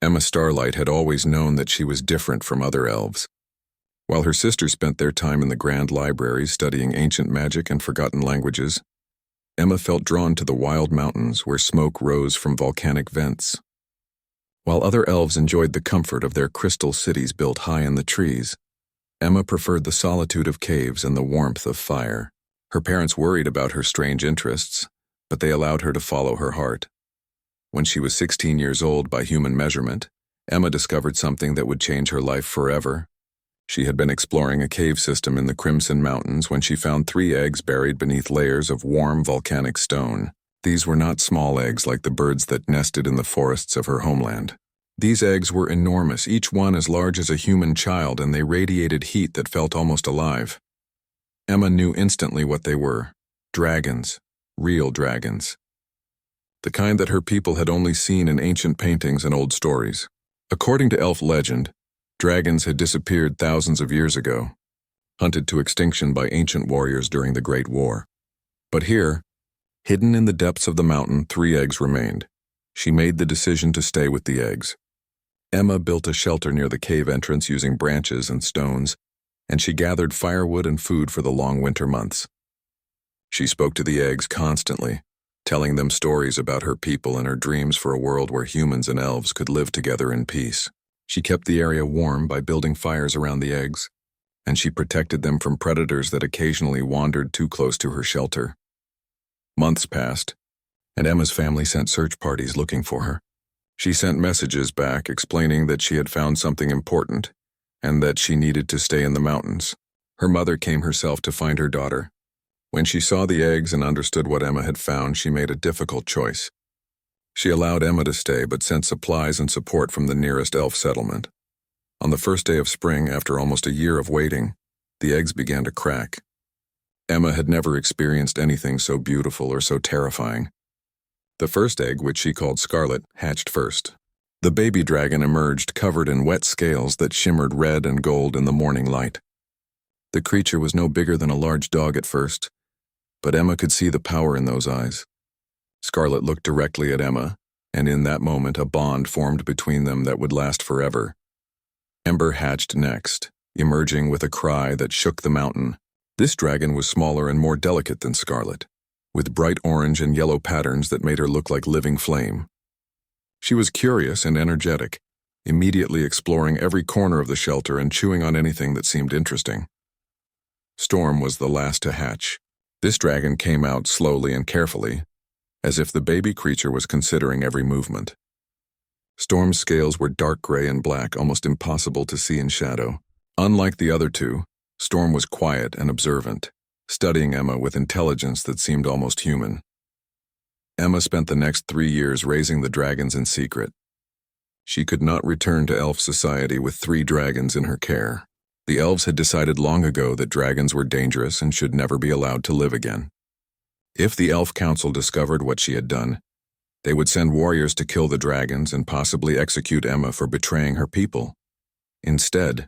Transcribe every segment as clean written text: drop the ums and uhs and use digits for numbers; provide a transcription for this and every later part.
Emma Starlight had always known that she was different from other elves. While her sisters spent their time in the grand libraries studying ancient magic and forgotten languages, Emma felt drawn to the wild mountains where smoke rose from volcanic vents. While other elves enjoyed the comfort of their crystal cities built high in the trees, Emma preferred the solitude of caves and the warmth of fire. Her parents worried about her strange interests, but they allowed her to follow her heart. When she was 16 years old by human measurement, Emma discovered something that would change her life forever. She had been exploring a cave system in the Crimson Mountains when she found 3 eggs buried beneath layers of warm volcanic stone. These were not small eggs like the birds that nested in the forests of her homeland. These eggs were enormous, each one as large as a human child, and they radiated heat that felt almost alive. Emma knew instantly what they were: dragons, real dragons. The kind that her people had only seen in ancient paintings and old stories. According to elf legend, dragons had disappeared thousands of years ago, hunted to extinction by ancient warriors during the Great War. But here, hidden in the depths of the mountain, 3 eggs remained. She made the decision to stay with the eggs. Emma built a shelter near the cave entrance using branches and stones, and she gathered firewood and food for the long winter months. She spoke to the eggs constantly, telling them stories about her people and her dreams for a world where humans and elves could live together in peace. She kept the area warm by building fires around the eggs, and she protected them from predators that occasionally wandered too close to her shelter. Months passed, and Emma's family sent search parties looking for her. She sent messages back explaining that she had found something important and that she needed to stay in the mountains. Her mother came herself to find her daughter. When she saw the eggs and understood what Emma had found, she made a difficult choice. She allowed Emma to stay but sent supplies and support from the nearest elf settlement. On the first day of spring, after almost a year of waiting, the eggs began to crack. Emma had never experienced anything so beautiful or so terrifying. The first egg, which she called Scarlet, hatched first. The baby dragon emerged covered in wet scales that shimmered red and gold in the morning light. The creature was no bigger than a large dog at first, but Emma could see the power in those eyes. Scarlet looked directly at Emma, and in that moment a bond formed between them that would last forever. Ember hatched next, emerging with a cry that shook the mountain. This dragon was smaller and more delicate than Scarlet, with bright orange and yellow patterns that made her look like living flame. She was curious and energetic, immediately exploring every corner of the shelter and chewing on anything that seemed interesting. Storm was the last to hatch. This dragon came out slowly and carefully, as if the baby creature was considering every movement. Storm's scales were dark gray and black, almost impossible to see in shadow. Unlike the other 2, Storm was quiet and observant, studying Emma with intelligence that seemed almost human. Emma spent the next 3 years raising the dragons in secret. She could not return to elf society with 3 dragons in her care. The elves had decided long ago that dragons were dangerous and should never be allowed to live again. If the elf council discovered what she had done, they would send warriors to kill the dragons and possibly execute Emma for betraying her people. Instead,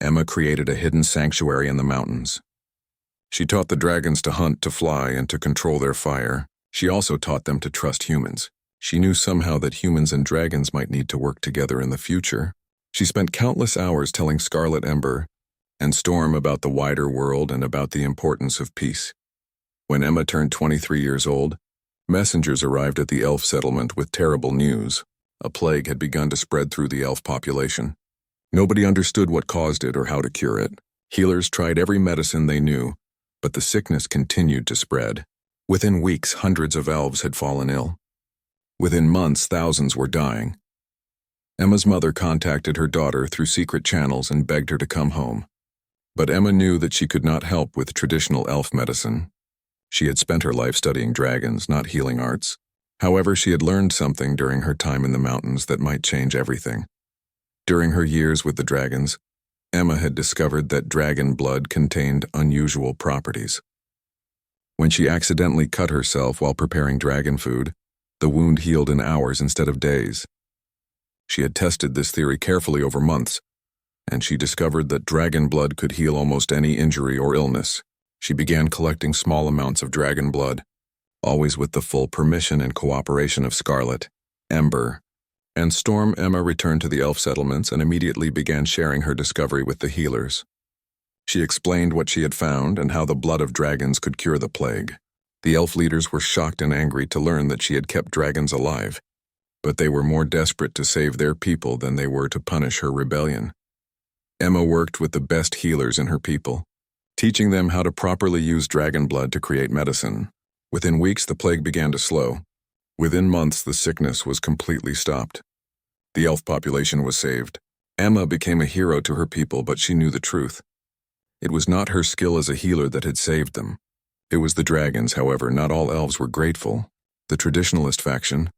Emma created a hidden sanctuary in the mountains. She taught the dragons to hunt, to fly, and to control their fire. She also taught them to trust humans. She knew somehow that humans and dragons might need to work together in the future. She spent countless hours telling Scarlet, Ember, and Storm about the wider world and about the importance of peace. When Emma turned 23 years old, messengers arrived at the elf settlement with terrible news. A plague had begun to spread through the elf population. Nobody understood what caused it or how to cure it. Healers tried every medicine they knew, but the sickness continued to spread. Within weeks, hundreds of elves had fallen ill. Within months, thousands were dying. Emma's mother contacted her daughter through secret channels and begged her to come home. But Emma knew that she could not help with traditional elf medicine. She had spent her life studying dragons, not healing arts. However, she had learned something during her time in the mountains that might change everything. During her years with the dragons, Emma had discovered that dragon blood contained unusual properties. When she accidentally cut herself while preparing dragon food, the wound healed in hours instead of days. She had tested this theory carefully over months, and she discovered that dragon blood could heal almost any injury or illness. She began collecting small amounts of dragon blood, always with the full permission and cooperation of Scarlet, Ember, And Storm Emma returned to the elf settlements and immediately began sharing her discovery with the healers. She explained what she had found and how the blood of dragons could cure the plague. The elf leaders were shocked and angry to learn that she had kept dragons alive, but they were more desperate to save their people than they were to punish her rebellion. Emma worked with the best healers in her people, teaching them how to properly use dragon blood to create medicine. Within weeks, the plague began to slow. Within months, the sickness was completely stopped. The elf population was saved. Emma became a hero to her people, but she knew the truth. It was not her skill as a healer that had saved them. It was the dragons. However, not all elves were grateful. The traditionalist faction,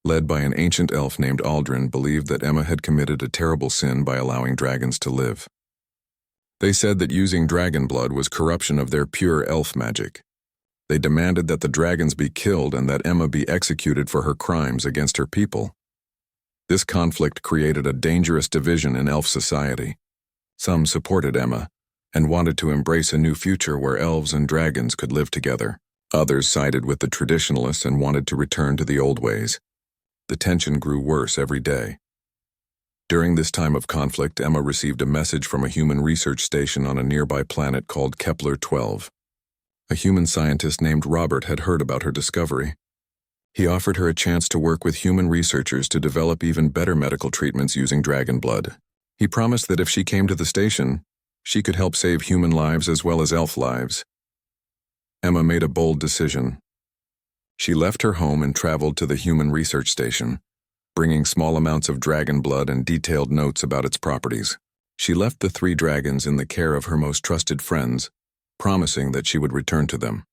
led by an ancient elf named Aldrin, believed that Emma had committed a terrible sin by allowing dragons to live. They said that using dragon blood was corruption of their pure elf magic. They demanded that the dragons be killed and that Emma be executed for her crimes against her people. This conflict created a dangerous division in elf society. Some supported Emma and wanted to embrace a new future where elves and dragons could live together. Others sided with the traditionalists and wanted to return to the old ways. The tension grew worse every day. During this time of conflict, Emma received a message from a human research station on a nearby planet called Kepler-12. A human scientist named Robert had heard about her discovery. He offered her a chance to work with human researchers to develop even better medical treatments using dragon blood. He promised that if she came to the station, she could help save human lives as well as elf lives. Emma made a bold decision. She left her home and traveled to the human research station, bringing small amounts of dragon blood and detailed notes about its properties. She left the 3 dragons in the care of her most trusted friends, promising that she would return to them.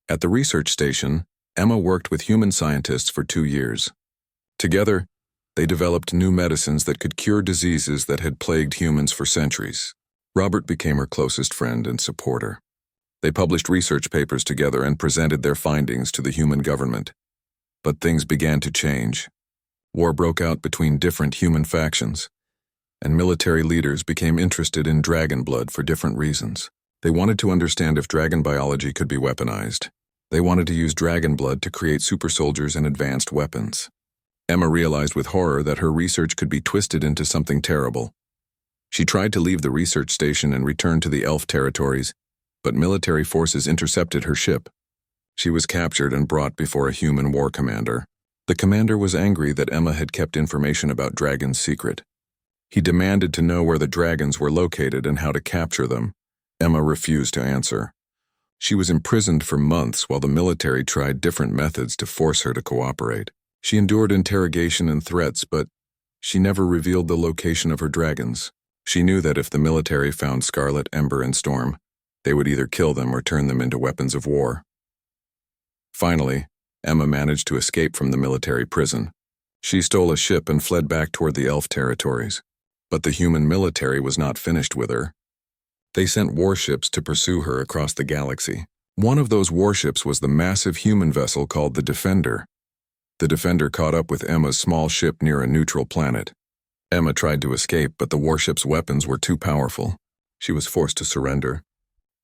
At the research station, Emma worked with human scientists for 2 years. Together, they developed new medicines that could cure diseases that had plagued humans for centuries. Robert became her closest friend and supporter. They published research papers together and presented their findings to the human government. But things began to change. War broke out between different human factions, and military leaders became interested in dragon blood for different reasons. They wanted to understand if dragon biology could be weaponized. They wanted to use dragon blood to create super soldiers and advanced weapons. Emma realized with horror that her research could be twisted into something terrible. She tried to leave the research station and return to the elf territories, but military forces intercepted her ship. She was captured and brought before a human war commander. The commander was angry that Emma had kept information about dragons secret. He demanded to know where the dragons were located and how to capture them. Emma refused to answer. She was imprisoned for months while the military tried different methods to force her to cooperate. She endured interrogation and threats, but she never revealed the location of her dragons. She knew that if the military found Scarlet, Ember, and Storm, they would either kill them or turn them into weapons of war. Finally, Emma managed to escape from the military prison. She stole a ship and fled back toward the elf territories. But the human military was not finished with her. They sent warships to pursue her across the galaxy. One of those warships was the massive human vessel called the Defender. The Defender caught up with Emma's small ship near a neutral planet. Emma tried to escape, but the warship's weapons were too powerful. She was forced to surrender.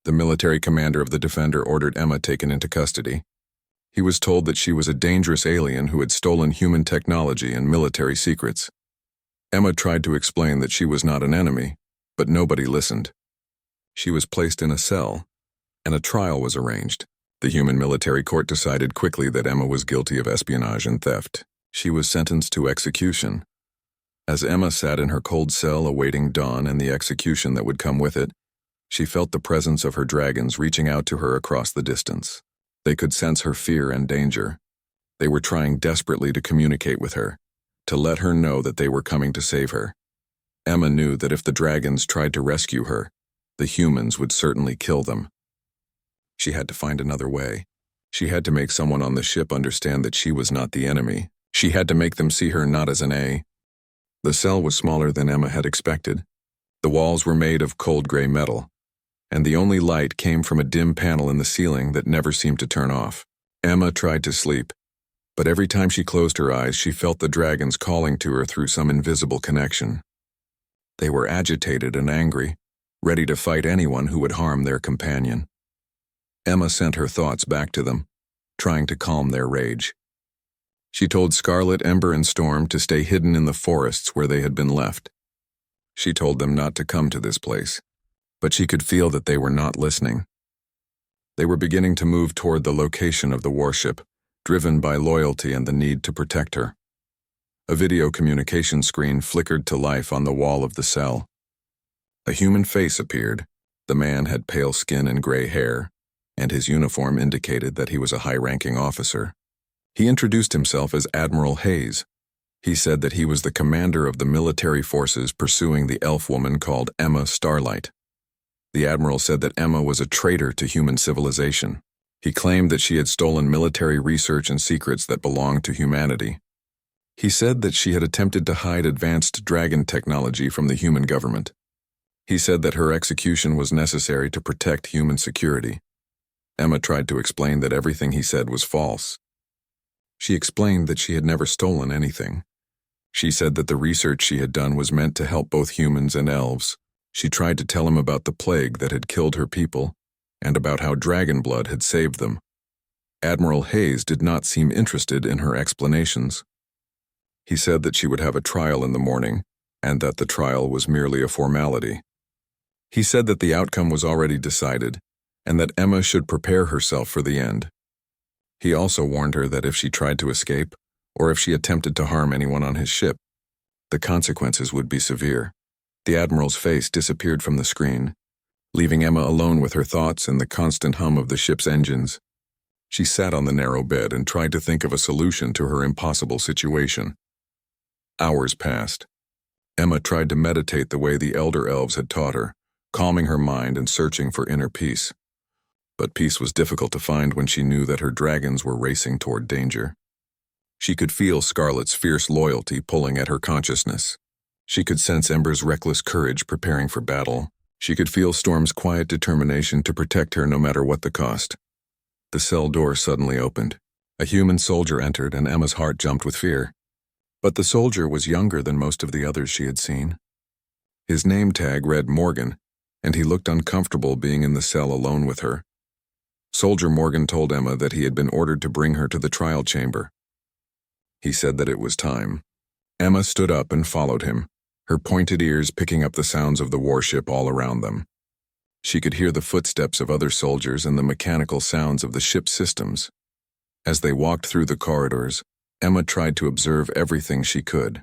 The military commander of the Defender ordered Emma taken into custody. He was told that she was a dangerous alien who had stolen human technology and military secrets. Emma tried to explain that she was not an enemy, but nobody listened. She was placed in a cell, and a trial was arranged. The human military court decided quickly that Emma was guilty of espionage and theft. She was sentenced to execution. As Emma sat in her cold cell awaiting dawn and the execution that would come with it, she felt the presence of her dragons reaching out to her across the distance. They could sense her fear and danger. They were trying desperately to communicate with her, to let her know that they were coming to save her. Emma knew that if the dragons tried to rescue her, the humans would certainly kill them. She had to find another way. She had to make someone on the ship understand that she was not the enemy. She had to make them see her not as an A. The cell was smaller than Emma had expected. The walls were made of cold gray metal, and the only light came from a dim panel in the ceiling that never seemed to turn off. Emma tried to sleep, but every time she closed her eyes, she felt the dragons calling to her through some invisible connection. They were agitated and angry, ready to fight anyone who would harm their companion. Emma sent her thoughts back to them, trying to calm their rage. She told Scarlet, Ember, and Storm to stay hidden in the forests where they had been left. She told them not to come to this place, but she could feel that they were not listening. They were beginning to move toward the location of the warship, driven by loyalty and the need to protect her. A video communication screen flickered to life on the wall of the cell. A human face appeared. The man had pale skin and gray hair, and his uniform indicated that he was a high-ranking officer. He introduced himself as Admiral Hayes. He said that he was the commander of the military forces pursuing the elf woman called Emma Starlight. The admiral said that Emma was a traitor to human civilization. He claimed that she had stolen military research and secrets that belonged to humanity. He said that she had attempted to hide advanced dragon technology from the human government. He said that her execution was necessary to protect human security. Emma tried to explain that everything he said was false. She explained that she had never stolen anything. She said that the research she had done was meant to help both humans and elves. She tried to tell him about the plague that had killed her people, and about how dragon blood had saved them. Admiral Hayes did not seem interested in her explanations. He said that she would have a trial in the morning, and that the trial was merely a formality. He said that the outcome was already decided, and that Emma should prepare herself for the end. He also warned her that if she tried to escape, or if she attempted to harm anyone on his ship, the consequences would be severe. The admiral's face disappeared from the screen, leaving Emma alone with her thoughts and the constant hum of the ship's engines. She sat on the narrow bed and tried to think of a solution to her impossible situation. Hours passed. Emma tried to meditate the way the elder elves had taught her, calming her mind and searching for inner peace. But peace was difficult to find when she knew that her dragons were racing toward danger. She could feel Scarlet's fierce loyalty pulling at her consciousness. She could sense Ember's reckless courage preparing for battle. She could feel Storm's quiet determination to protect her no matter what the cost. The cell door suddenly opened. A human soldier entered, and Emma's heart jumped with fear. But the soldier was younger than most of the others she had seen. His name tag read Morgan, and he looked uncomfortable being in the cell alone with her. Soldier Morgan told Emma that he had been ordered to bring her to the trial chamber. He said that it was time. Emma stood up and followed him, her pointed ears picking up the sounds of the warship all around them. She could hear the footsteps of other soldiers and the mechanical sounds of the ship's systems. As they walked through the corridors, Emma tried to observe everything she could.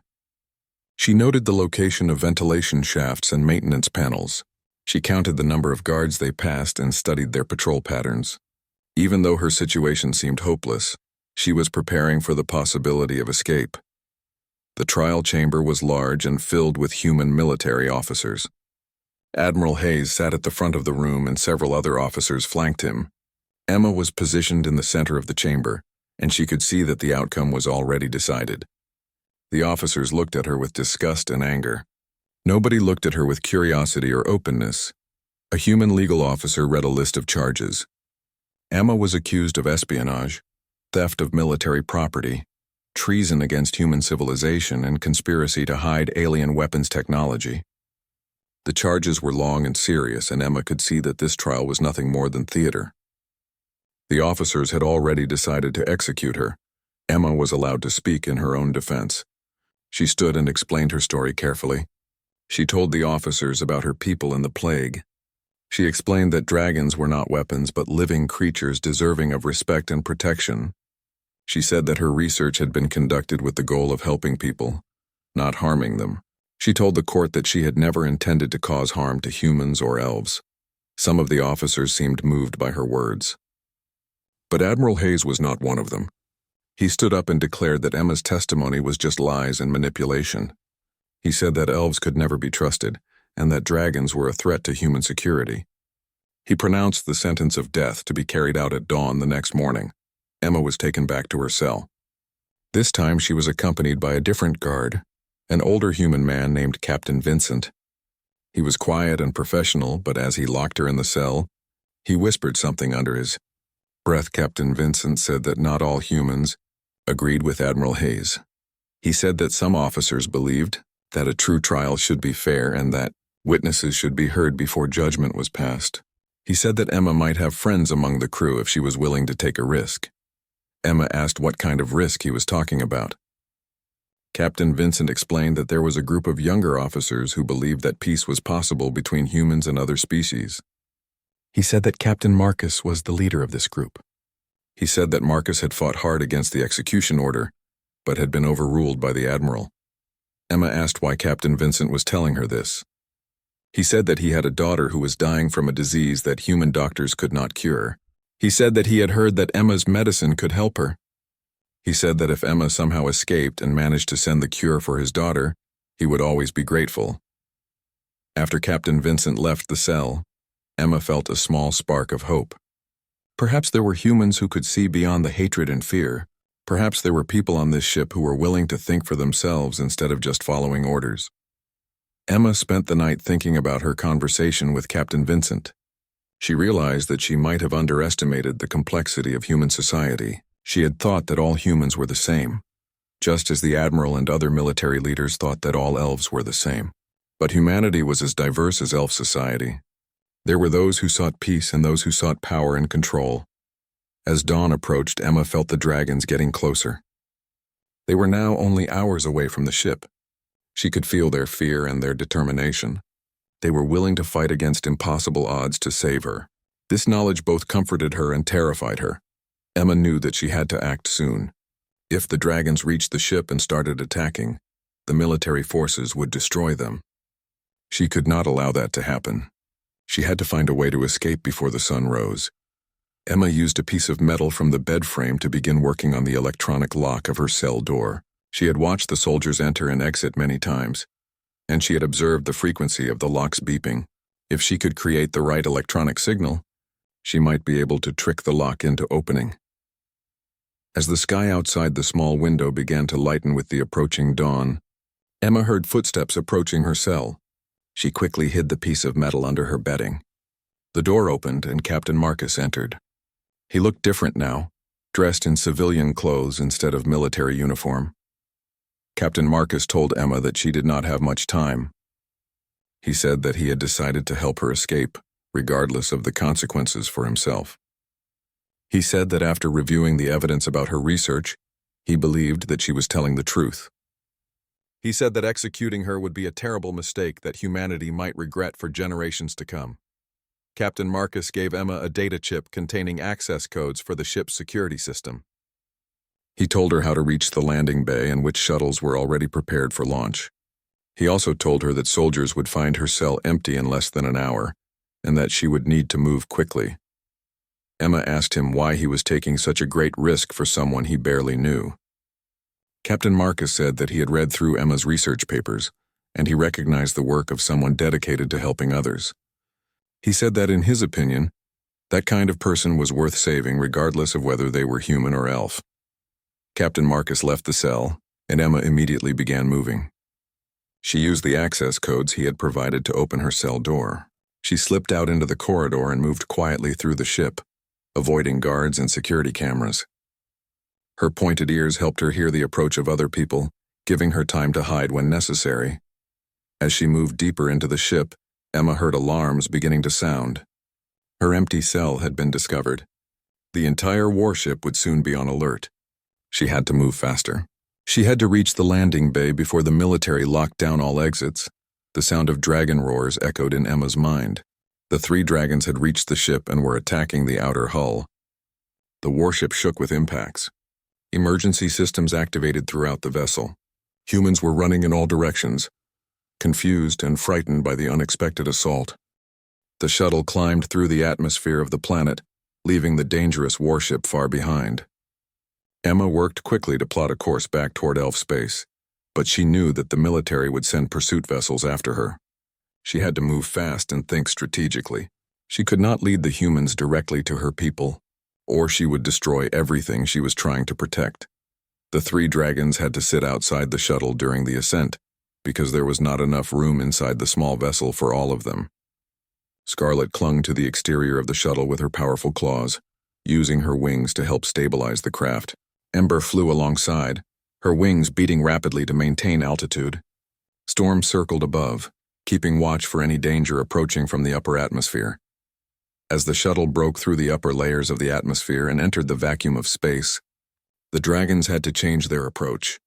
She noted the location of ventilation shafts and maintenance panels. She counted the number of guards they passed and studied their patrol patterns. Even though her situation seemed hopeless, she was preparing for the possibility of escape. The trial chamber was large and filled with human military officers. Admiral Hayes sat at the front of the room and several other officers flanked him. Emma was positioned in the center of the chamber, and she could see that the outcome was already decided. The officers looked at her with disgust and anger. Nobody looked at her with curiosity or openness. A human legal officer read a list of charges. Emma was accused of espionage, theft of military property, treason against human civilization, and conspiracy to hide alien weapons technology. The charges were long and serious, and Emma could see that this trial was nothing more than theater. The officers had already decided to execute her. Emma was allowed to speak in her own defense. She stood and explained her story carefully. She told the officers about her people and the plague. She explained that dragons were not weapons but living creatures deserving of respect and protection. She said that her research had been conducted with the goal of helping people, not harming them. She told the court that she had never intended to cause harm to humans or elves. Some of the officers seemed moved by her words. But Admiral Hayes was not one of them. He stood up and declared that Emma's testimony was just lies and manipulation. He said that elves could never be trusted, and that dragons were a threat to human security. He pronounced the sentence of death to be carried out at dawn the next morning. Emma was taken back to her cell. This time she was accompanied by a different guard, an older human man named Captain Vincent. He was quiet and professional, but as he locked her in the cell, he whispered something under his breath. Captain Vincent said that not all humans agreed with Admiral Hayes. He said that some officers believed that a true trial should be fair and that witnesses should be heard before judgment was passed. He said that Emma might have friends among the crew if she was willing to take a risk. Emma asked what kind of risk he was talking about. Captain Vincent explained that there was a group of younger officers who believed that peace was possible between humans and other species. He said that Captain Marcus was the leader of this group. He said that Marcus had fought hard against the execution order, but had been overruled by the Admiral. Emma asked why Captain Vincent was telling her this. He said that he had a daughter who was dying from a disease that human doctors could not cure. He said that he had heard that Emma's medicine could help her. He said that if Emma somehow escaped and managed to send the cure for his daughter, he would always be grateful. After Captain Vincent left the cell, Emma felt a small spark of hope. Perhaps there were humans who could see beyond the hatred and fear. Perhaps there were people on this ship who were willing to think for themselves instead of just following orders. Emma spent the night thinking about her conversation with Captain Vincent. She realized that she might have underestimated the complexity of human society. She had thought that all humans were the same, just as the Admiral and other military leaders thought that all elves were the same. But humanity was as diverse as elf society. There were those who sought peace and those who sought power and control. As dawn approached, Emma felt the dragons getting closer. They were now only hours away from the ship. She could feel their fear and their determination. They were willing to fight against impossible odds to save her. This knowledge both comforted her and terrified her. Emma knew that she had to act soon. If the dragons reached the ship and started attacking, the military forces would destroy them. She could not allow that to happen. She had to find a way to escape before the sun rose. Emma used a piece of metal from the bed frame to begin working on the electronic lock of her cell door. She had watched the soldiers enter and exit many times, and she had observed the frequency of the lock's beeping. If she could create the right electronic signal, she might be able to trick the lock into opening. As the sky outside the small window began to lighten with the approaching dawn, Emma heard footsteps approaching her cell. She quickly hid the piece of metal under her bedding. The door opened and Captain Marcus entered. He looked different now, dressed in civilian clothes instead of military uniform. Captain Marcus told Emma that she did not have much time. He said that he had decided to help her escape, regardless of the consequences for himself. He said that after reviewing the evidence about her research, he believed that she was telling the truth. He said that executing her would be a terrible mistake that humanity might regret for generations to come. Captain Marcus gave Emma a data chip containing access codes for the ship's security system. He told her how to reach the landing bay and which shuttles were already prepared for launch. He also told her that soldiers would find her cell empty in less than an hour, and that she would need to move quickly. Emma asked him why he was taking such a great risk for someone he barely knew. Captain Marcus said that he had read through Emma's research papers, and he recognized the work of someone dedicated to helping others. He said that in his opinion, that kind of person was worth saving regardless of whether they were human or elf. Captain Marcus left the cell, and Emma immediately began moving. She used the access codes he had provided to open her cell door. She slipped out into the corridor and moved quietly through the ship, avoiding guards and security cameras. Her pointed ears helped her hear the approach of other people, giving her time to hide when necessary. As she moved deeper into the ship, Emma heard alarms beginning to sound. Her empty cell had been discovered. The entire warship would soon be on alert. She had to move faster. She had to reach the landing bay before the military locked down all exits. The sound of dragon roars echoed in Emma's mind. The 3 dragons had reached the ship and were attacking the outer hull. The warship shook with impacts. Emergency systems activated throughout the vessel. Humans were running in all directions, confused and frightened by the unexpected assault. The shuttle climbed through the atmosphere of the planet, leaving the dangerous warship far behind. Emma worked quickly to plot a course back toward elf space, but she knew that the military would send pursuit vessels after her. She had to move fast and think strategically. She could not lead the humans directly to her people, or she would destroy everything she was trying to protect. The 3 dragons had to sit outside the shuttle during the ascent, because there was not enough room inside the small vessel for all of them. Scarlet clung to the exterior of the shuttle with her powerful claws, using her wings to help stabilize the craft. Ember flew alongside, her wings beating rapidly to maintain altitude. Storm circled above, keeping watch for any danger approaching from the upper atmosphere. As the shuttle broke through the upper layers of the atmosphere and entered the vacuum of space, The dragons had to change their approach.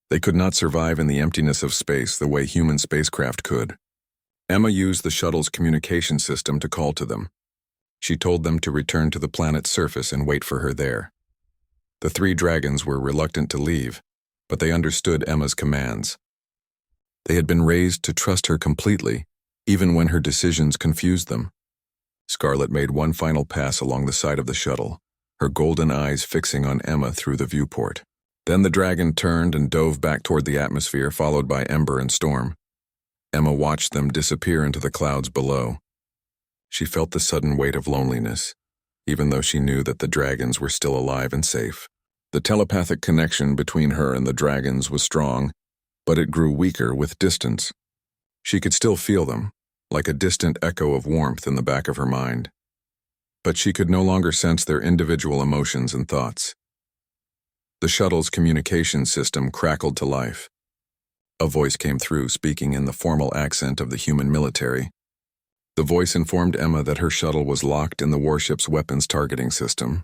They could not survive in the emptiness of space the way human spacecraft could. Emma used the shuttle's communication system to call to them. She told them to return to the planet's surface and wait for her there. The three dragons were reluctant to leave, but they understood Emma's commands. They had been raised to trust her completely, even when her decisions confused them. Scarlet made one final pass along the side of the shuttle, her golden eyes fixing on Emma through the viewport. Then the dragon turned and dove back toward the atmosphere, followed by Ember and Storm. Emma watched them disappear into the clouds below. She felt the sudden weight of loneliness, even though she knew that the dragons were still alive and safe. The telepathic connection between her and the dragons was strong, but it grew weaker with distance. She could still feel them, like a distant echo of warmth in the back of her mind. But she could no longer sense their individual emotions and thoughts. The shuttle's communication system crackled to life. A voice came through, speaking in the formal accent of the human military. The voice informed Emma that her shuttle was locked in the warship's weapons targeting system.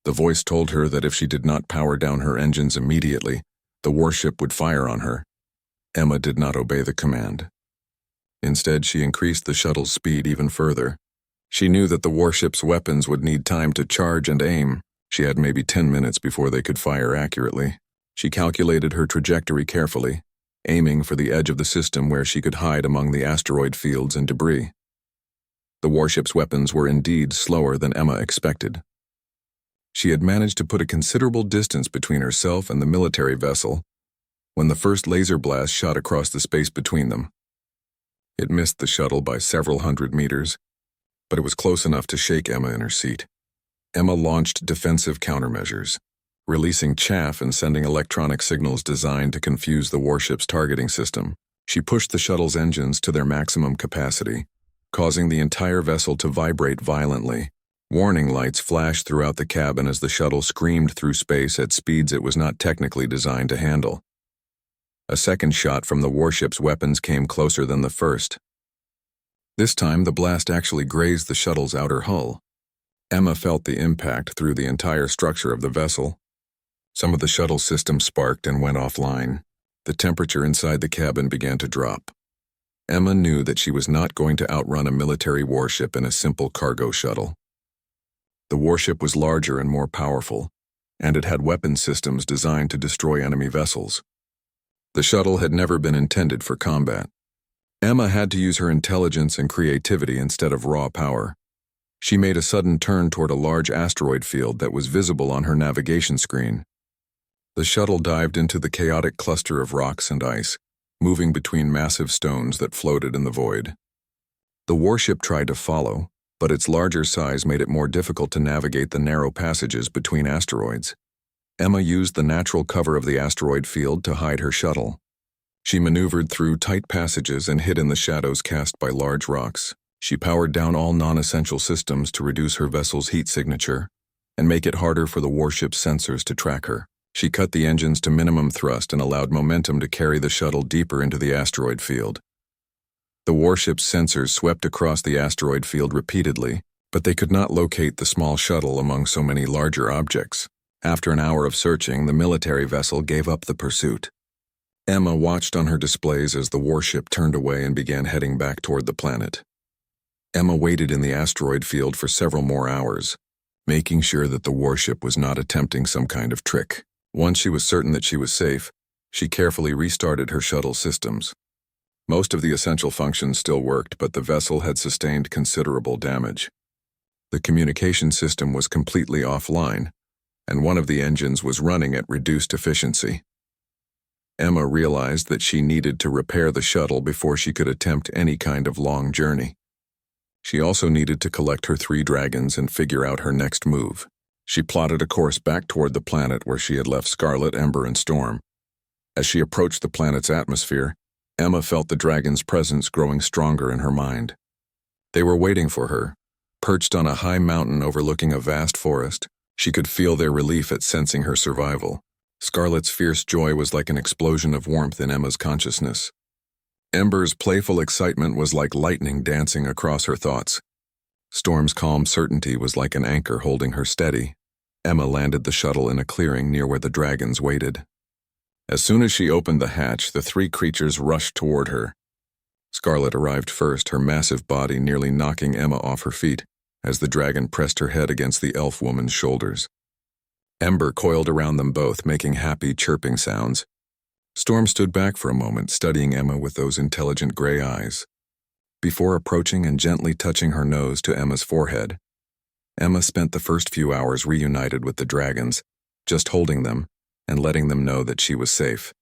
The voice told her that if she did not power down her engines immediately, the warship would fire on her. Emma did not obey the command. Instead, she increased the shuttle's speed even further. She knew that the warship's weapons would need time to charge and aim. She had maybe 10 minutes before they could fire accurately. She calculated her trajectory carefully, aiming for the edge of the system where she could hide among the asteroid fields and debris. The warship's weapons were indeed slower than Emma expected. She had managed to put a considerable distance between herself and the military vessel when the first laser blast shot across the space between them. It missed the shuttle by several hundred meters, but it was close enough to shake Emma in her seat. Emma launched defensive countermeasures, releasing chaff and sending electronic signals designed to confuse the warship's targeting system. She pushed the shuttle's engines to their maximum capacity, causing the entire vessel to vibrate violently. Warning lights flashed throughout the cabin as the shuttle screamed through space at speeds it was not technically designed to handle. A second shot from the warship's weapons came closer than the first. This time, the blast actually grazed the shuttle's outer hull. Emma felt the impact through the entire structure of the vessel. Some of the shuttle systems sparked and went offline. The temperature inside the cabin began to drop. Emma knew that she was not going to outrun a military warship in a simple cargo shuttle. The warship was larger and more powerful, and it had weapon systems designed to destroy enemy vessels. The shuttle had never been intended for combat. Emma had to use her intelligence and creativity instead of raw power. She made a sudden turn toward a large asteroid field that was visible on her navigation screen. The shuttle dived into the chaotic cluster of rocks and ice, moving between massive stones that floated in the void. The warship tried to follow, but its larger size made it more difficult to navigate the narrow passages between asteroids. Emma used the natural cover of the asteroid field to hide her shuttle. She maneuvered through tight passages and hid in the shadows cast by large rocks. She powered down all non-essential systems to reduce her vessel's heat signature and make it harder for the warship's sensors to track her. She cut the engines to minimum thrust and allowed momentum to carry the shuttle deeper into the asteroid field. The warship's sensors swept across the asteroid field repeatedly, but they could not locate the small shuttle among so many larger objects. After an hour of searching, the military vessel gave up the pursuit. Emma watched on her displays as the warship turned away and began heading back toward the planet. Emma waited in the asteroid field for several more hours, making sure that the warship was not attempting some kind of trick. Once she was certain that she was safe, she carefully restarted her shuttle systems. Most of the essential functions still worked, but the vessel had sustained considerable damage. The communication system was completely offline, and one of the engines was running at reduced efficiency. Emma realized that she needed to repair the shuttle before she could attempt any kind of long journey. She also needed to collect her 3 dragons and figure out her next move. She plotted a course back toward the planet where she had left Scarlet, Ember, and Storm. As she approached the planet's atmosphere, Emma felt the dragon's presence growing stronger in her mind. They were waiting for her. Perched on a high mountain overlooking a vast forest, she could feel their relief at sensing her survival. Scarlet's fierce joy was like an explosion of warmth in Emma's consciousness. Ember's playful excitement was like lightning dancing across her thoughts. Storm's calm certainty was like an anchor holding her steady. Emma landed the shuttle in a clearing near where the dragons waited. As soon as she opened the hatch, the three creatures rushed toward her. Scarlet arrived first, her massive body nearly knocking Emma off her feet as the dragon pressed her head against the elf woman's shoulders. Ember coiled around them both, making happy, chirping sounds. Storm stood back for a moment, studying Emma with those intelligent gray eyes. Before approaching and gently touching her nose to Emma's forehead, Emma spent the first few hours reunited with the dragons, just holding them and letting them know that she was safe.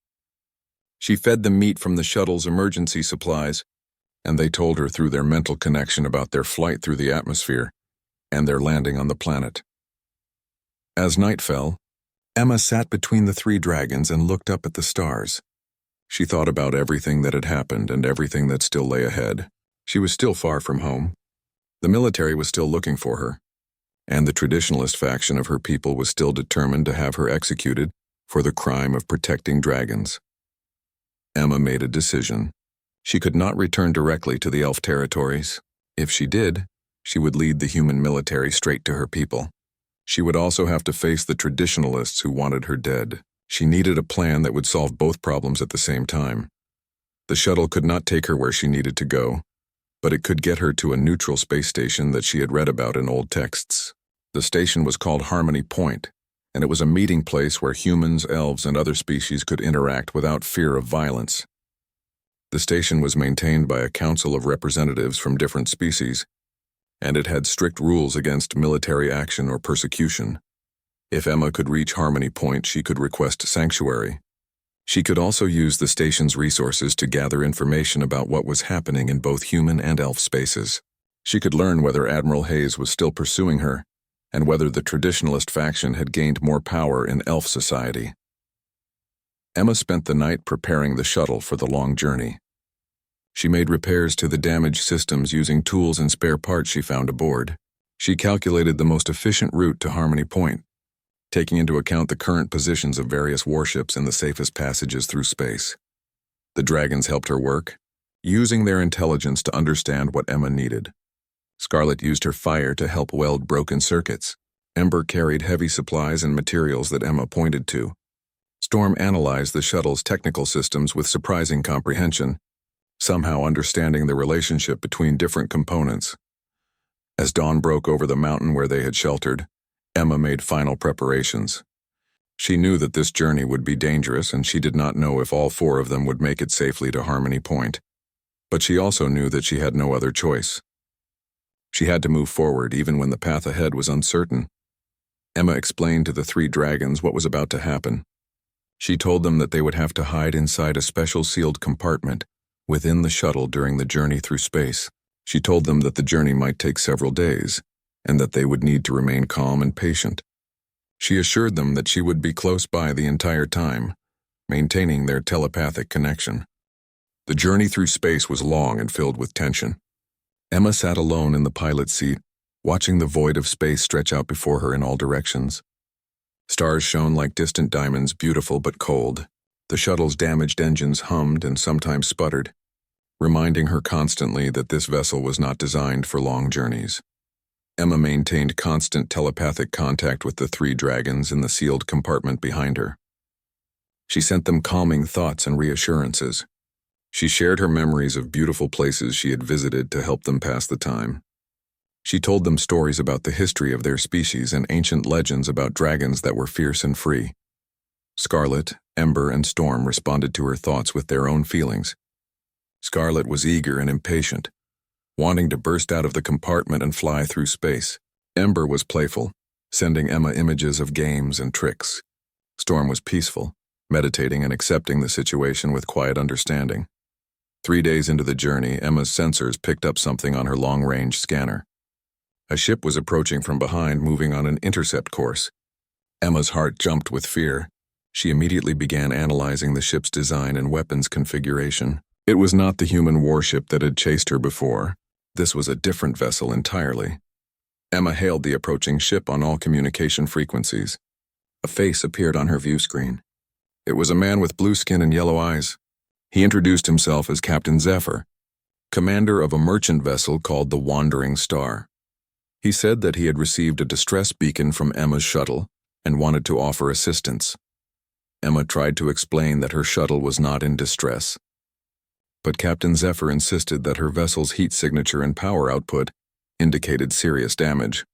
She fed them meat from the shuttle's emergency supplies, and they told her through their mental connection about their flight through the atmosphere and their landing on the planet. As night fell, Emma sat between the three dragons and looked up at the stars. She thought about everything that had happened and everything that still lay ahead. She was still far from home. The military was still looking for her, and the traditionalist faction of her people was still determined to have her executed for the crime of protecting dragons. Emma made a decision. She could not return directly to the elf territories. If she did, she would lead the human military straight to her people. She would also have to face the traditionalists who wanted her dead. She needed a plan that would solve both problems at the same time. The shuttle could not take her where she needed to go, but it could get her to a neutral space station that she had read about in old texts. The station was called Harmony Point, and it was a meeting place where humans, elves, and other species could interact without fear of violence. The station was maintained by a council of representatives from different species, and it had strict rules against military action or persecution. If Emma could reach Harmony Point, she could request sanctuary. She could also use the station's resources to gather information about what was happening in both human and elf spaces. She could learn whether Admiral Hayes was still pursuing her, and whether the traditionalist faction had gained more power in elf society. Emma spent the night preparing the shuttle for the long journey. She made repairs to the damaged systems using tools and spare parts she found aboard. She calculated the most efficient route to Harmony Point, taking into account the current positions of various warships and the safest passages through space. The dragons helped her work, using their intelligence to understand what Emma needed. Scarlet used her fire to help weld broken circuits. Ember carried heavy supplies and materials that Emma pointed to. Storm analyzed the shuttle's technical systems with surprising comprehension, somehow understanding the relationship between different components. As dawn broke over the mountain where they had sheltered, Emma made final preparations. She knew that this journey would be dangerous, and she did not know if all four of them would make it safely to Harmony Point. But she also knew that she had no other choice. She had to move forward even when the path ahead was uncertain. Emma explained to the three dragons what was about to happen. She told them that they would have to hide inside a special sealed compartment within the shuttle during the journey through space. She told them that the journey might take several days, and that they would need to remain calm and patient. She assured them that she would be close by the entire time, maintaining their telepathic connection. The journey through space was long and filled with tension. Emma sat alone in the pilot's seat, watching the void of space stretch out before her in all directions. Stars shone like distant diamonds, beautiful but cold. The shuttle's damaged engines hummed and sometimes sputtered, reminding her constantly that this vessel was not designed for long journeys. Emma maintained constant telepathic contact with the three dragons in the sealed compartment behind her. She sent them calming thoughts and reassurances. She shared her memories of beautiful places she had visited to help them pass the time. She told them stories about the history of their species and ancient legends about dragons that were fierce and free. Scarlet, Ember, and Storm responded to her thoughts with their own feelings. Scarlet was eager and impatient, wanting to burst out of the compartment and fly through space. Ember was playful, sending Emma images of games and tricks. Storm was peaceful, meditating and accepting the situation with quiet understanding. 3 days into the journey, Emma's sensors picked up something on her long-range scanner. A ship was approaching from behind, moving on an intercept course. Emma's heart jumped with fear. She immediately began analyzing the ship's design and weapons configuration. It was not the human warship that had chased her before. This was a different vessel entirely. Emma hailed the approaching ship on all communication frequencies. A face appeared on her view screen. It was a man with blue skin and yellow eyes. He introduced himself as Captain Zephyr, commander of a merchant vessel called the Wandering Star. He said that he had received a distress beacon from Emma's shuttle and wanted to offer assistance. Emma tried to explain that her shuttle was not in distress, but Captain Zephyr insisted that her vessel's heat signature and power output indicated serious damage.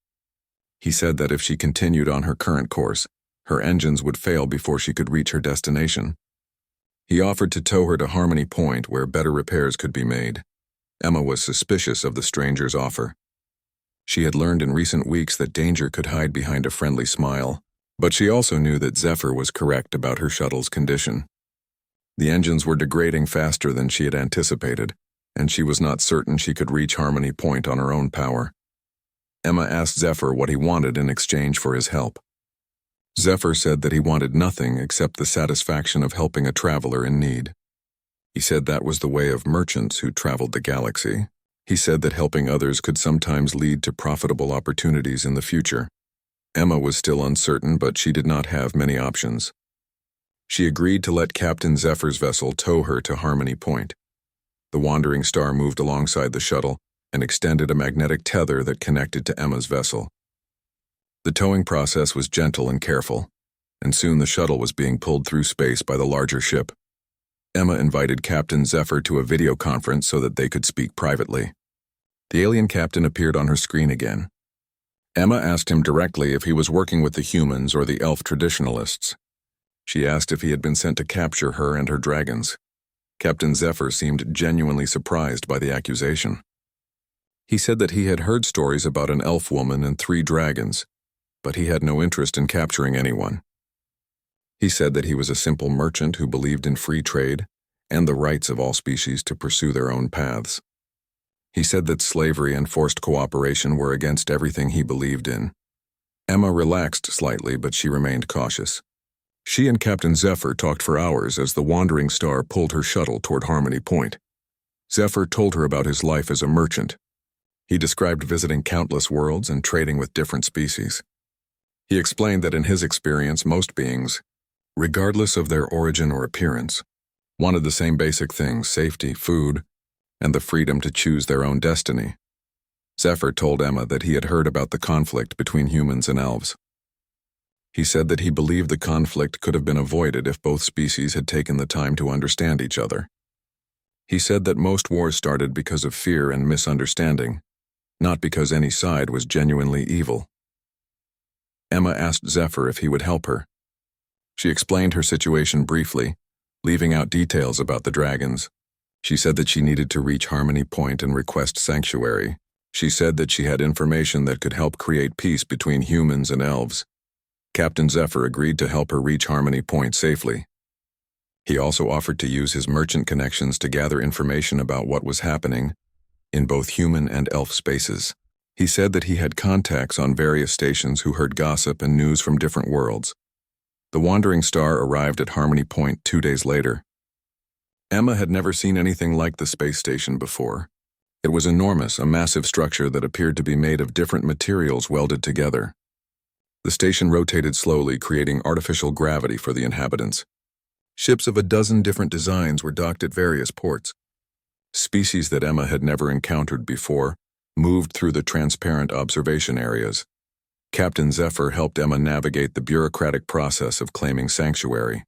He said that if she continued on her current course, her engines would fail before she could reach her destination. He offered to tow her to Harmony Point where better repairs could be made. Emma was suspicious of the stranger's offer. She had learned in recent weeks that danger could hide behind a friendly smile, but she also knew that Zephyr was correct about her shuttle's condition. The engines were degrading faster than she had anticipated, and she was not certain she could reach Harmony Point on her own power. Emma asked Zephyr what he wanted in exchange for his help. Zephyr said that he wanted nothing except the satisfaction of helping a traveler in need. He said that was the way of merchants who traveled the galaxy. He said that helping others could sometimes lead to profitable opportunities in the future. Emma was still uncertain, but she did not have many options. She agreed to let Captain Zephyr's vessel tow her to Harmony Point. The wandering star moved alongside the shuttle and extended a magnetic tether that connected to Emma's vessel. The towing process was gentle and careful, and soon the shuttle was being pulled through space by the larger ship. Emma invited Captain Zephyr to a video conference so that they could speak privately. The alien captain appeared on her screen again. Emma asked him directly if he was working with the humans or the elf traditionalists. She asked if he had been sent to capture her and her dragons. Captain Zephyr seemed genuinely surprised by the accusation. He said that he had heard stories about an elf woman and 3 dragons, but he had no interest in capturing anyone. He said that he was a simple merchant who believed in free trade and the rights of all species to pursue their own paths. He said that slavery and forced cooperation were against everything he believed in. Emma relaxed slightly, but she remained cautious. She and Captain Zephyr talked for hours as the wandering star pulled her shuttle toward Harmony Point. Zephyr told her about his life as a merchant. He described visiting countless worlds and trading with different species. He explained that in his experience, most beings, regardless of their origin or appearance, wanted the same basic things: safety, food, and the freedom to choose their own destiny. Zephyr told Emma that he had heard about the conflict between humans and elves. He said that he believed the conflict could have been avoided if both species had taken the time to understand each other. He said that most wars started because of fear and misunderstanding, not because any side was genuinely evil. Emma asked Zephyr if he would help her. She explained her situation briefly, leaving out details about the dragons. She said that she needed to reach Harmony Point and request sanctuary. She said that she had information that could help create peace between humans and elves. Captain Zephyr agreed to help her reach Harmony Point safely. He also offered to use his merchant connections to gather information about what was happening in both human and elf spaces. He said that he had contacts on various stations who heard gossip and news from different worlds. The wandering star arrived at Harmony Point 2 days later. Emma had never seen anything like the space station before. It was enormous, a massive structure that appeared to be made of different materials welded together. The station rotated slowly, creating artificial gravity for the inhabitants. Ships of a dozen different designs were docked at various ports. Species that Emma had never encountered before moved through the transparent observation areas. Captain Zephyr helped Emma navigate the bureaucratic process of claiming sanctuary.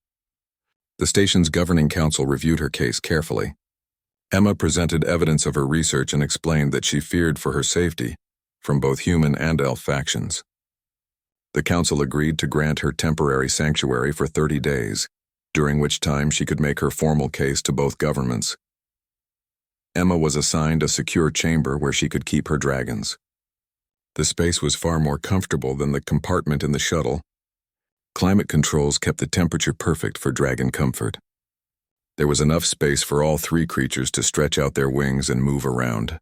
The station's governing council reviewed her case carefully. Emma presented evidence of her research and explained that she feared for her safety from both human and elf factions. The council agreed to grant her temporary sanctuary for 30 days, during which time she could make her formal case to both governments. Emma was assigned a secure chamber where she could keep her dragons. The space was far more comfortable than the compartment in the shuttle. Climate controls kept the temperature perfect for dragon comfort. There was enough space for all 3 creatures to stretch out their wings and move around.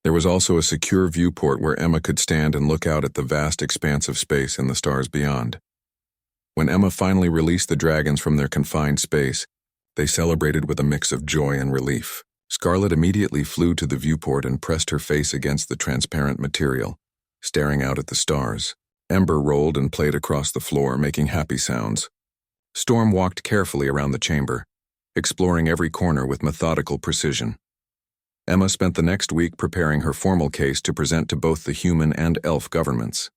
There was also a secure viewport where Emma could stand and look out at the vast expanse of space and the stars beyond. When Emma finally released the dragons from their confined space, they celebrated with a mix of joy and relief. Scarlet immediately flew to the viewport and pressed her face against the transparent material, staring out at the stars. Ember rolled and played across the floor, making happy sounds. Storm walked carefully around the chamber, exploring every corner with methodical precision. Emma spent the next week preparing her formal case to present to both the human and elf governments.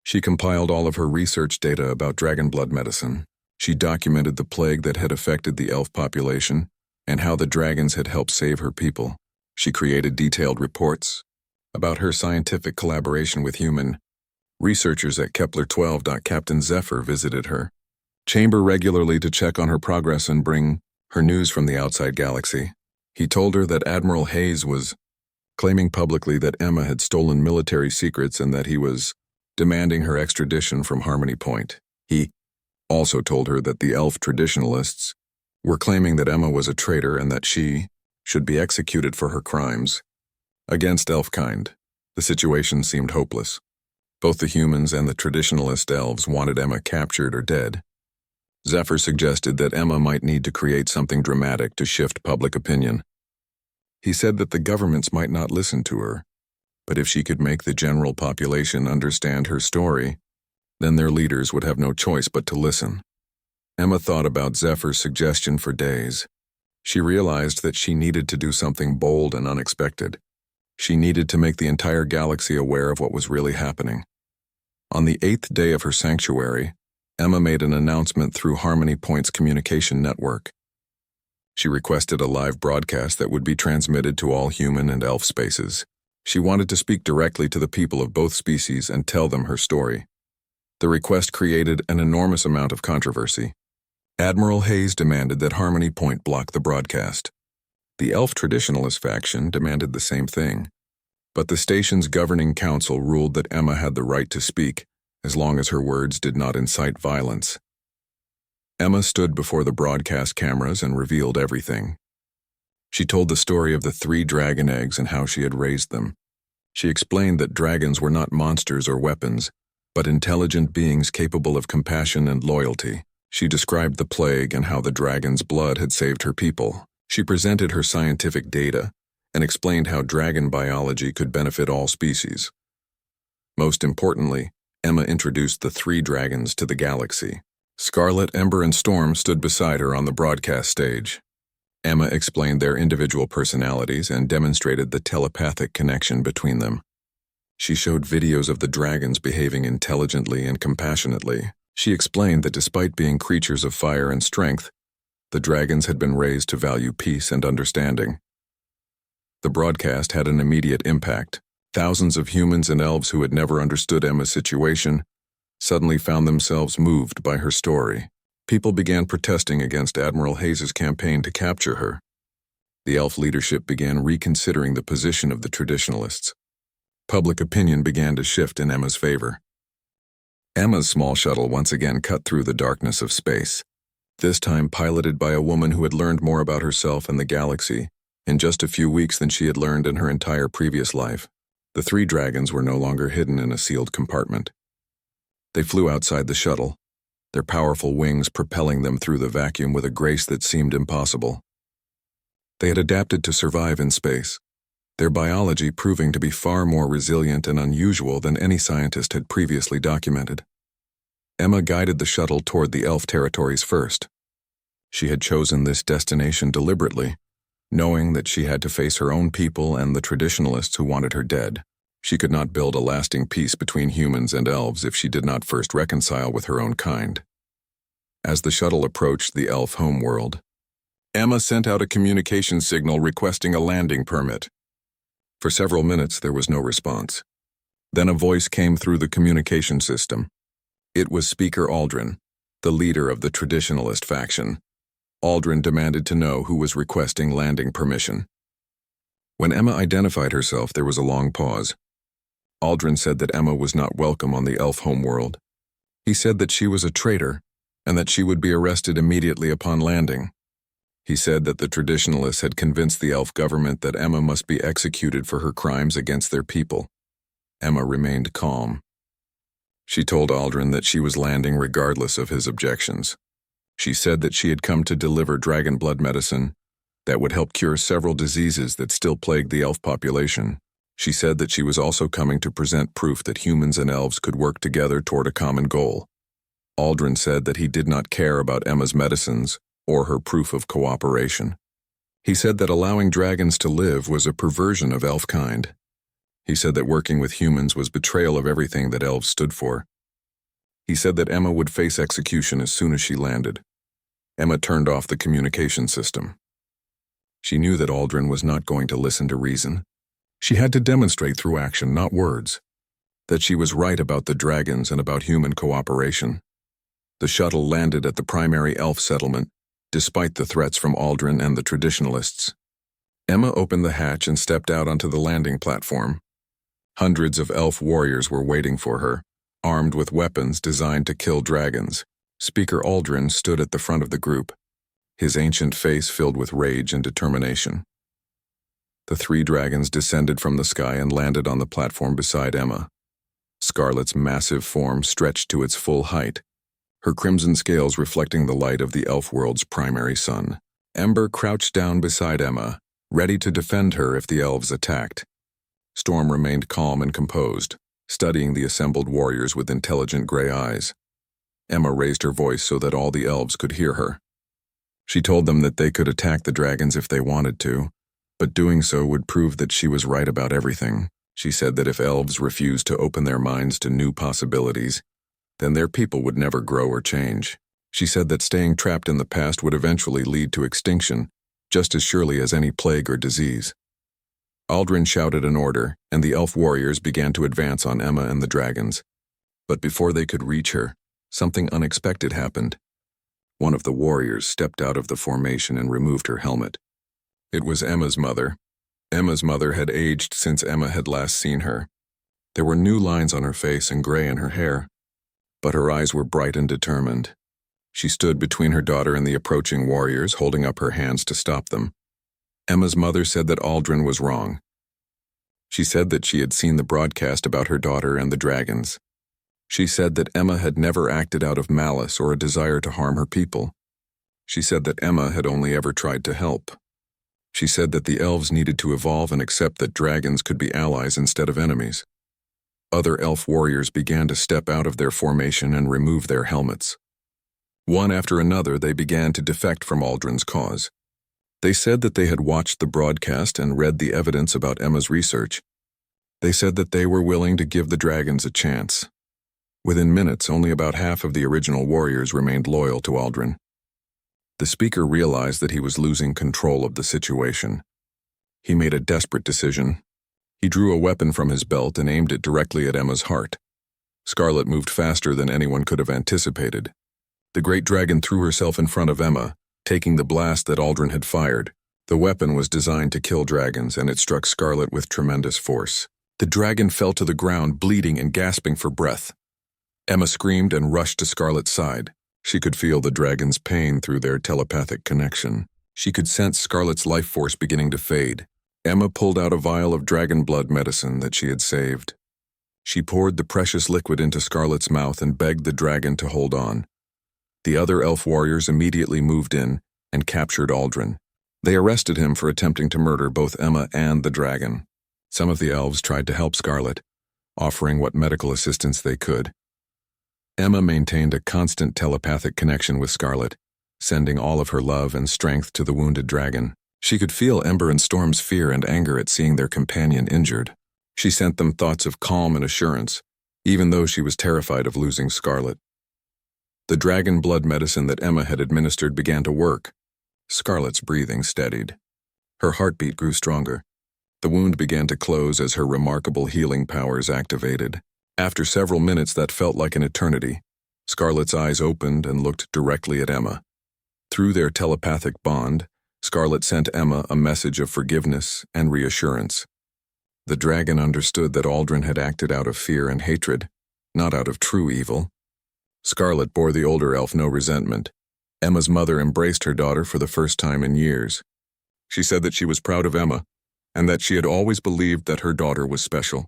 She compiled all of her research data about dragon blood medicine. She documented the plague that had affected the elf population and how the dragons had helped save her people. She created detailed reports about her scientific collaboration with human researchers at Kepler-12. Captain Zephyr visited her chamber regularly to check on her progress and bring her news from the outside galaxy. He told her that Admiral Hayes was claiming publicly that Emma had stolen military secrets and that he was demanding her extradition from Harmony Point. He also told her that the elf traditionalists were claiming that Emma was a traitor and that she should be executed for her crimes against elfkind. The situation seemed hopeless. Both the humans and the traditionalist elves wanted Emma captured or dead. Zephyr suggested that Emma might need to create something dramatic to shift public opinion. He said that the governments might not listen to her, but if she could make the general population understand her story, then their leaders would have no choice but to listen. Emma thought about Zephyr's suggestion for days. She realized that she needed to do something bold and unexpected. She needed to make the entire galaxy aware of what was really happening. On the 8th day of her sanctuary, Emma made an announcement through Harmony Point's communication network. She requested a live broadcast that would be transmitted to all human and elf spaces. She wanted to speak directly to the people of both species and tell them her story. The request created an enormous amount of controversy. Admiral Hayes demanded that Harmony Point block the broadcast. The elf traditionalist faction demanded the same thing, but the station's governing council ruled that Emma had the right to speak, as long as her words did not incite violence. Emma stood before the broadcast cameras and revealed everything. She told the story of the 3 dragon eggs and how she had raised them. She explained that dragons were not monsters or weapons, but intelligent beings capable of compassion and loyalty. She described the plague and how the dragon's blood had saved her people. She presented her scientific data and explained how dragon biology could benefit all species. Most importantly, Emma introduced the 3 dragons to the galaxy. Scarlet, Ember, and Storm stood beside her on the broadcast stage. Emma explained their individual personalities and demonstrated the telepathic connection between them. She showed videos of the dragons behaving intelligently and compassionately. She explained that despite being creatures of fire and strength, the dragons had been raised to value peace and understanding. The broadcast had an immediate impact. Thousands of humans and elves who had never understood Emma's situation suddenly found themselves moved by her story. People began protesting against Admiral Hayes' campaign to capture her. The elf leadership began reconsidering the position of the traditionalists. Public opinion began to shift in Emma's favor. Emma's small shuttle once again cut through the darkness of space, this time piloted by a woman who had learned more about herself and the galaxy in just a few weeks than she had learned in her entire previous life. The 3 dragons were no longer hidden in a sealed compartment. They flew outside the shuttle, their powerful wings propelling them through the vacuum with a grace that seemed impossible. They had adapted to survive in space, their biology proving to be far more resilient and unusual than any scientist had previously documented. Emma guided the shuttle toward the elf territories first. She had chosen this destination deliberately, knowing that she had to face her own people and the traditionalists who wanted her dead. She could not build a lasting peace between humans and elves if she did not first reconcile with her own kind. As the shuttle approached the elf homeworld, Emma sent out a communication signal requesting a landing permit. For several minutes there was no response. Then a voice came through the communication system. It was Speaker Aldrin, the leader of the traditionalist faction. Aldrin demanded to know who was requesting landing permission. When Emma identified herself, there was a long pause. Aldrin said that Emma was not welcome on the elf homeworld. He said that she was a traitor and that she would be arrested immediately upon landing. He said that the traditionalists had convinced the elf government that Emma must be executed for her crimes against their people. Emma remained calm. She told Aldrin that she was landing regardless of his objections. She said that she had come to deliver dragon blood medicine that would help cure several diseases that still plagued the elf population. She said that she was also coming to present proof that humans and elves could work together toward a common goal. Aldrin said that he did not care about Emma's medicines or her proof of cooperation. He said that allowing dragons to live was a perversion of elf kind. He said that working with humans was betrayal of everything that elves stood for. He said that Emma would face execution as soon as she landed. Emma turned off the communication system. She knew that Aldrin was not going to listen to reason. She had to demonstrate through action, not words, that she was right about the dragons and about human cooperation. The shuttle landed at the primary elf settlement, despite the threats from Aldrin and the traditionalists. Emma opened the hatch and stepped out onto the landing platform. Hundreds of elf warriors were waiting for her, armed with weapons designed to kill dragons. Speaker Aldrin stood at the front of the group, his ancient face filled with rage and determination. The 3 dragons descended from the sky and landed on the platform beside Emma. Scarlet's massive form stretched to its full height, her crimson scales reflecting the light of the elf world's primary sun. Ember crouched down beside Emma, ready to defend her if the elves attacked. Storm remained calm and composed, studying the assembled warriors with intelligent gray eyes. Emma raised her voice so that all the elves could hear her. She told them that they could attack the dragons if they wanted to, but doing so would prove that she was right about everything. She said that if elves refused to open their minds to new possibilities, then their people would never grow or change. She said that staying trapped in the past would eventually lead to extinction, just as surely as any plague or disease. Aldrin shouted an order, and the elf warriors began to advance on Emma and the dragons. But before they could reach her, something unexpected happened. One of the warriors stepped out of the formation and removed her helmet. It was Emma's mother. Emma's mother had aged since Emma had last seen her. There were new lines on her face and gray in her hair, but her eyes were bright and determined. She stood between her daughter and the approaching warriors, holding up her hands to stop them. Emma's mother said that Aldrin was wrong. She said that she had seen the broadcast about her daughter and the dragons. She said that Emma had never acted out of malice or a desire to harm her people. She said that Emma had only ever tried to help. She said that the elves needed to evolve and accept that dragons could be allies instead of enemies. Other elf warriors began to step out of their formation and remove their helmets. One after another, they began to defect from Aldrin's cause. They said that they had watched the broadcast and read the evidence about Emma's research. They said that they were willing to give the dragons a chance. Within minutes, only about half of the original warriors remained loyal to Aldrin. The speaker realized that he was losing control of the situation. He made a desperate decision. He drew a weapon from his belt and aimed it directly at Emma's heart. Scarlet moved faster than anyone could have anticipated. The great dragon threw herself in front of Emma, taking the blast that Aldrin had fired. The weapon was designed to kill dragons, and it struck Scarlet with tremendous force. The dragon fell to the ground, bleeding and gasping for breath. Emma screamed and rushed to Scarlet's side. She could feel the dragon's pain through their telepathic connection. She could sense Scarlet's life force beginning to fade. Emma pulled out a vial of dragon blood medicine that she had saved. She poured the precious liquid into Scarlet's mouth and begged the dragon to hold on. The other elf warriors immediately moved in and captured Aldrin. They arrested him for attempting to murder both Emma and the dragon. Some of the elves tried to help Scarlet, offering what medical assistance they could. Emma maintained a constant telepathic connection with Scarlet, sending all of her love and strength to the wounded dragon. She could feel Ember and Storm's fear and anger at seeing their companion injured. She sent them thoughts of calm and assurance, even though she was terrified of losing Scarlet. The dragon blood medicine that Emma had administered began to work. Scarlet's breathing steadied. Her heartbeat grew stronger. The wound began to close as her remarkable healing powers activated. After several minutes that felt like an eternity, Scarlet's eyes opened and looked directly at Emma. Through their telepathic bond, Scarlet sent Emma a message of forgiveness and reassurance. The dragon understood that Aldrin had acted out of fear and hatred, not out of true evil. Scarlet bore the older elf no resentment. Emma's mother embraced her daughter for the first time in years. She said that she was proud of Emma, and that she had always believed that her daughter was special.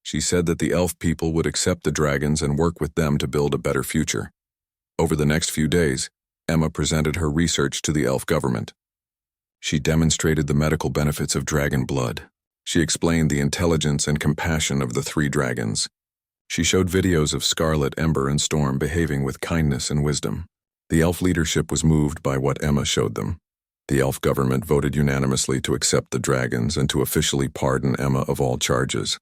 She said that the elf people would accept the dragons and work with them to build a better future. Over the next few days, Emma presented her research to the elf government. She demonstrated the medical benefits of dragon blood. She explained the intelligence and compassion of the 3 dragons. She showed videos of Scarlet, Ember, and Storm behaving with kindness and wisdom. The elf leadership was moved by what Emma showed them. The elf government voted unanimously to accept the dragons and to officially pardon Emma of all charges.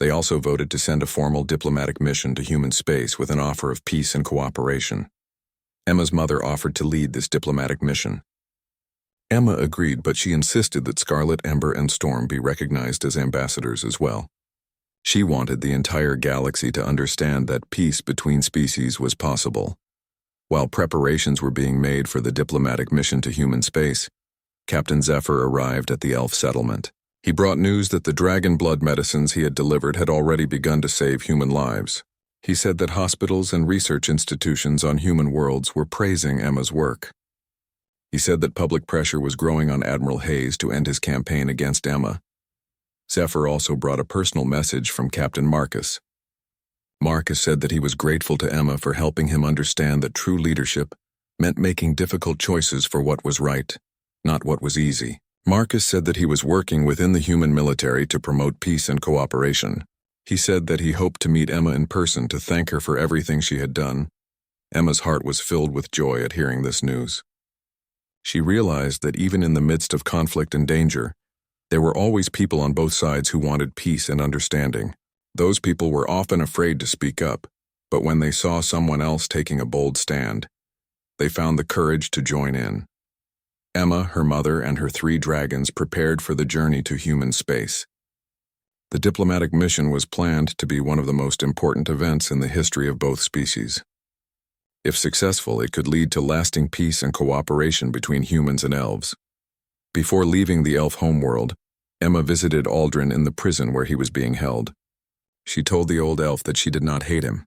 They also voted to send a formal diplomatic mission to human space with an offer of peace and cooperation. Emma's mother offered to lead this diplomatic mission. Emma agreed, but she insisted that Scarlet, Ember, and Storm be recognized as ambassadors as well. She wanted the entire galaxy to understand that peace between species was possible. While preparations were being made for the diplomatic mission to human space, Captain Zephyr arrived at the elf settlement. He brought news that the dragon blood medicines he had delivered had already begun to save human lives. He said that hospitals and research institutions on human worlds were praising Emma's work. He said that public pressure was growing on Admiral Hayes to end his campaign against Emma. Zephyr also brought a personal message from Captain Marcus. Marcus said that he was grateful to Emma for helping him understand that true leadership meant making difficult choices for what was right, not what was easy. Marcus said that he was working within the human military to promote peace and cooperation. He said that he hoped to meet Emma in person to thank her for everything she had done. Emma's heart was filled with joy at hearing this news. She realized that even in the midst of conflict and danger, there were always people on both sides who wanted peace and understanding. Those people were often afraid to speak up, but when they saw someone else taking a bold stand, they found the courage to join in. Emma, her mother, and her 3 dragons prepared for the journey to human space. The diplomatic mission was planned to be one of the most important events in the history of both species. If successful, it could lead to lasting peace and cooperation between humans and elves. Before leaving the elf homeworld, Emma visited Aldrin in the prison where he was being held. She told the old elf that she did not hate him.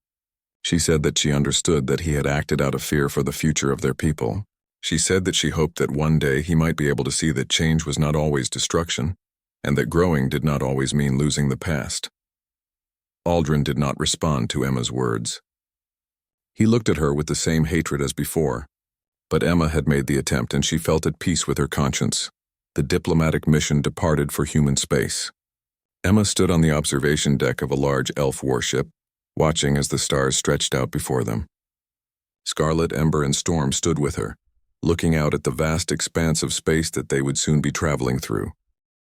She said that she understood that he had acted out of fear for the future of their people. She said that she hoped that one day he might be able to see that change was not always destruction, and that growing did not always mean losing the past. Aldrin did not respond to Emma's words. He looked at her with the same hatred as before, but Emma had made the attempt and she felt at peace with her conscience. The diplomatic mission departed for human space. Emma stood on the observation deck of a large elf warship, watching as the stars stretched out before them. Scarlet, Ember, and Storm stood with her, looking out at the vast expanse of space that they would soon be traveling through.